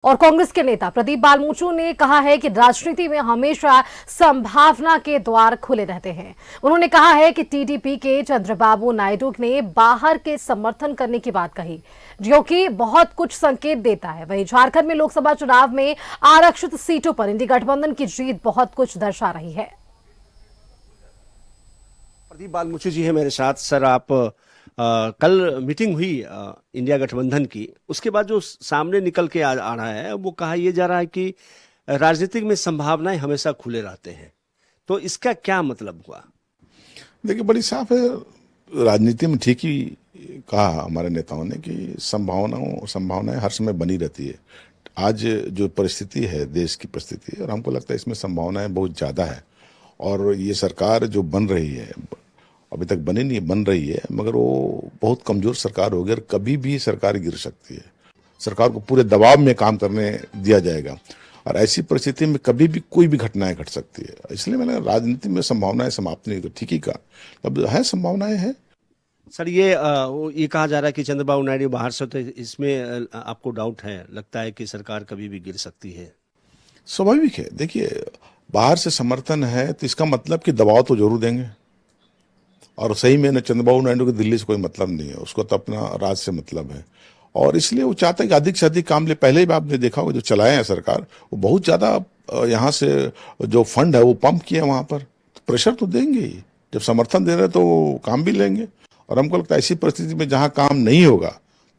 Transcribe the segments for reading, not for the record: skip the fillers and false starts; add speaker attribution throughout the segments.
Speaker 1: और कांग्रेस के नेता प्रदीप बालमुचु ने कहा है कि राजनीति में हमेशा संभावना के द्वार खुले रहते हैं। उन्होंने कहा है कि टीडीपी के चंद्रबाबू नायडू ने बाहर के समर्थन करने की बात कही, जो कि बहुत कुछ संकेत देता है। वहीं झारखंड में लोकसभा चुनाव में आरक्षित सीटों पर इंडी गठबंधन की जीत बहुत कुछ दर्शा रही है।
Speaker 2: प्रदीप बालमुचु जी है मेरे साथ। सर, आप कल मीटिंग हुई इंडिया गठबंधन की, उसके बाद जो सामने निकल के आ रहा है वो कहा यह जा रहा है कि राजनीतिक में संभावनाएं हमेशा खुले रहते हैं, तो इसका क्या मतलब हुआ?
Speaker 3: देखिए, बड़ी साफ है, राजनीति में ठीक ही कहा हमारे नेताओं ने कि संभावनाएं हर समय बनी रहती है। आज जो परिस्थिति है, देश की परिस्थिति, और हमको लगता है इसमें संभावनाएं बहुत ज़्यादा है। और ये सरकार जो बन रही है, अभी तक बनी नहीं, बन रही है, मगर वो बहुत कमजोर सरकार होगी और कभी भी सरकार गिर सकती है। सरकार को पूरे दबाव में काम करने दिया जाएगा और ऐसी परिस्थिति में कभी भी कोई भी घटनाएं घट सकती है। इसलिए मैंने राजनीति में संभावनाएं समाप्त नहीं, तो ठीक ही कहा, अब है संभावनाएं हैं।
Speaker 2: सर, ये कहा जा रहा है कि चंद्रबाबू नायडू बाहर से, तो इसमें आपको डाउट है? लगता है कि सरकार कभी भी गिर सकती है?
Speaker 3: स्वाभाविक है। देखिए, बाहर से समर्थन है तो इसका मतलब कि दबाव तो जरूर देंगे, और सही में न चंद्रबाबू नायडू को दिल्ली से कोई मतलब नहीं है, उसको तो अपना राज से मतलब है। और इसलिए वो चाहता है कि अधिक से अधिक काम ले। पहले भी आपने देखा होगा जो चलाए हैं सरकार, वो बहुत ज़्यादा यहाँ से जो फंड है वो पंप किया वहाँ पर, तो प्रेशर तो देंगे ही। जब समर्थन दे रहे हैं तो काम भी लेंगे। और हमको लगता है ऐसी परिस्थिति में जहाँ काम नहीं होगा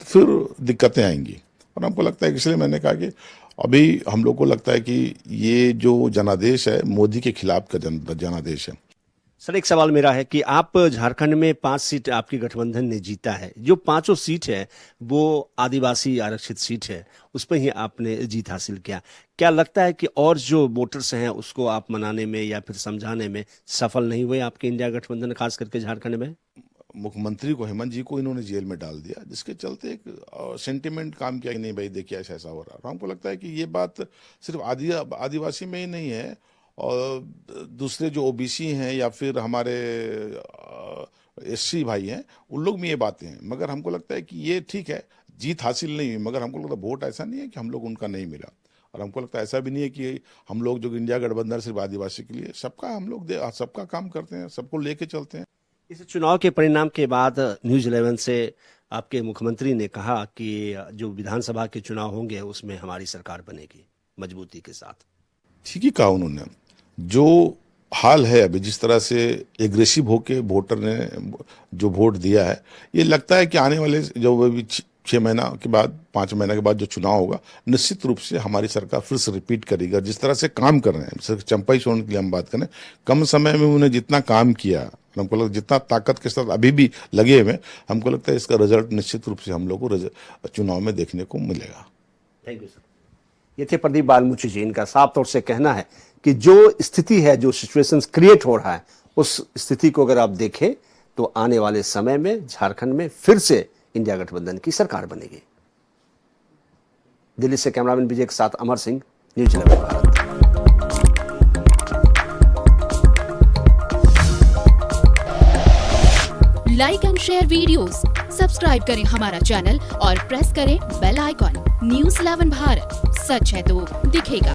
Speaker 3: तो फिर दिक्कतें आएंगी। और हमको लगता है, इसलिए मैंने कहा कि अभी हम लोग को लगता है कि ये जो जनादेश है मोदी के खिलाफ का जनादेश है।
Speaker 2: सर, एक सवाल मेरा है कि आप झारखंड में 5 सीट आपकी गठबंधन ने जीता है, जो 5 सीट है वो आदिवासी आरक्षित सीट है, उस पर ही आपने जीत हासिल किया। क्या लगता है कि और जो वोटर्स हैं उसको आप मनाने में या फिर समझाने में सफल नहीं हुए आपके इंडिया गठबंधन, खास करके झारखंड में?
Speaker 3: मुख्यमंत्री को, हेमंत जी को इन्होंने जेल में डाल दिया, जिसके चलते एक सेंटिमेंट काम किया कि नहीं भाई देखिए ऐसा ऐसा हो रहा है। हमको लगता है कि ये बात सिर्फ आदिवासी में ही नहीं है, और दूसरे जो ओबीसी हैं या फिर हमारे एससी भाई हैं, उन लोग में ये बातें हैं। मगर हमको लगता है कि ये ठीक है, जीत हासिल नहीं हुई, मगर हमको लगता है वोट ऐसा नहीं है कि हम लोग उनका नहीं मिला। और हमको लगता है ऐसा भी नहीं है कि हम लोग जो इंडिया गठबंधन सिर्फ आदिवासी के लिए, सबका हम लोग सबका काम करते हैं, सबको लेके चलते हैं।
Speaker 2: इस चुनाव के परिणाम के बाद न्यूज़ 11 से आपके मुख्यमंत्री ने कहा कि जो विधानसभा के चुनाव होंगे उसमें हमारी सरकार बनेगी मजबूती के साथ।
Speaker 3: ठीक ही कहा उन्होंने। जो हाल है अभी, जिस तरह से एग्रेसिव होके वोटर ने जो वोट दिया है, ये लगता है कि आने वाले जो 6 महीना के बाद, 5 महीना के बाद जो चुनाव होगा, निश्चित रूप से हमारी सरकार फिर से रिपीट करेगी। जिस तरह से काम कर रहे हैं, सिर्फ चंपाई सोन के लिए हम बात करें, कम समय में उन्होंने जितना काम किया, हमको लगता है जितना ताकत के साथ अभी भी लगे हुए, हमको लगता है इसका रिजल्ट निश्चित रूप से हम लोग को चुनाव में देखने को मिलेगा।
Speaker 2: Thank you sir. ये थे प्रदीप बालमुचु जी। इनका साफ तौर से कहना है कि जो स्थिति है, जो सिचुएशंस क्रिएट हो रहा है, उस स्थिति को अगर आप देखें तो आने वाले समय में झारखंड में फिर से इंडिया गठबंधन की सरकार बनेगी। दिल्ली से कैमरामैन विजय के साथ Amar Singh, news 11 Bharat.
Speaker 4: Like and share videos, subscribe करें हमारा चैनल और प्रेस करें बेल आइकॉन। न्यूज़ 11 भारत, सच है तो दिखेगा।